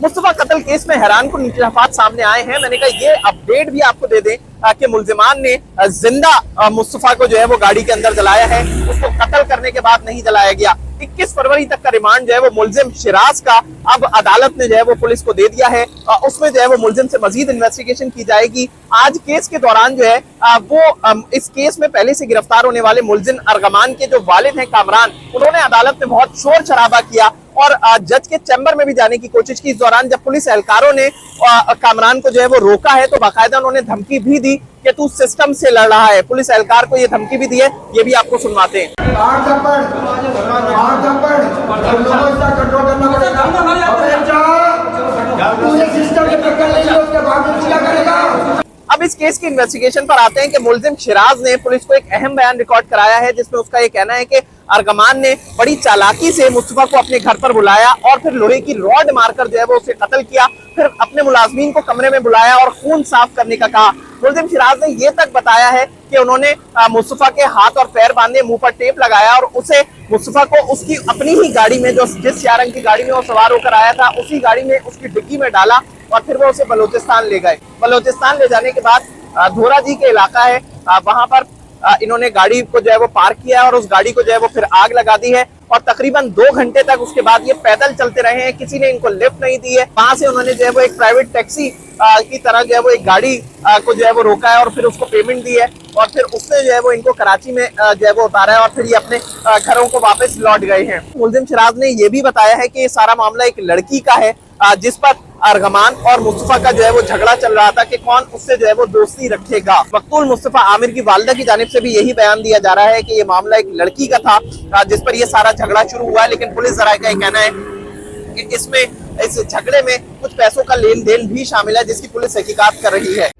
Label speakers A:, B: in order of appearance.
A: मुस्तफा कत्ल केस में हैरान कुन इंकशाफात सामने आए हैं। मैंने कहा ये अपडेट भी आपको दे दें कि मुल्जिमान ने जिंदा मुस्तफा को जो है वो गाड़ी के अंदर जलाया है, उसको कत्ल करने के बाद नहीं जलाया गया। 21 फरवरी तक का रिमांड जो है वो मुलजिम शिराज का अब अदालत ने जो है वो पुलिस को दे दिया है। उसमें जो है वो मुलजिम से मजीद इन्वेस्टिगेशन की जाएगी। आज केस के दौरान जो है वो इस केस में पहले से गिरफ्तार होने वाले मुलजिम अरगमान के जो वालिद हैं कामरान, उन्होंने अदालत में बहुत शोर शराबा किया और जज के चैम्बर में भी जाने की कोशिश की। इस दौरान जब पुलिस एहलकारों ने कामरान को जो है वो रोका है तो बाकायदा उन्होंने धमकी भी दी कि तू सिस्टम से लड़ रहा है। पुलिस एहलकार को ये धमकी भी दी है, ये भी आपको सुनवाते हैं। अब इस केस की इन्वेस्टिगेशन पर आते हैं कि मुलजिम शिराज ने पुलिस को एक अहम बयान रिकॉर्ड कराया है, जिसमें उसका ये कहना है कि अरगमान ने बड़ी चालाकी से मुस्तफा को अपने घर पर बुलाया और फिर लोहे की रॉड मारकर जो है वो उसे कत्ल किया। फिर अपने मुलाजमीन को कमरे में बुलाया और खून साफ करने का कहा। मुलजिम शिराज ने ये तक बताया है कि उन्होंने मुस्तफा के हाथ और पैर बांधे, मुंह पर टेप लगाया और उसे मुस्तफा को उसकी अपनी ही गाड़ी में, जो जिस रंग की गाड़ी में वो सवार होकर आया था, उसी गाड़ी में उसकी डिग्गी में डाला और फिर वो उसे बलूचिस्तान ले गए। बलूचिस्तान ले जाने के बाद धोरा जी के इलाका है, वहां पर इन्होंने गाड़ी को जो है वो पार्क किया और उस गाड़ी को जो है वो फिर आग लगा दी है और तकरीबन 2 घंटे तक उसके बाद ये पैदल चलते रहे हैं। किसी ने इनको लिफ्ट नहीं दी है। वहां से उन्होंने जो है वो एक प्राइवेट टैक्सी की तरह जो है वो एक गाड़ी को जो है वो रोका है और फिर उसको पेमेंट दी है और फिर उसने जो है वो इनको कराची में जो है वो उतारा है और फिर ये अपने घरों को वापस लौट गए हैं। मुलजिम शिराज ने ये भी बताया है कि ये सारा मामला एक लड़की का है, जिस पर अरगमान और मुस्तफा का जो है वो झगड़ा चल रहा था कि कौन उससे जो है वो दोस्ती रखेगा। मकतूल मुस्तफा आमिर की वालिदा की जानिब से भी यही बयान दिया जा रहा है कि ये मामला एक लड़की का था जिस पर ये सारा झगड़ा शुरू हुआ है, लेकिन पुलिस जराये का कहना है कि इसमें इस झगड़े में कुछ पैसों का लेन देन भी शामिल है, जिसकी पुलिस तहकीकात कर रही है।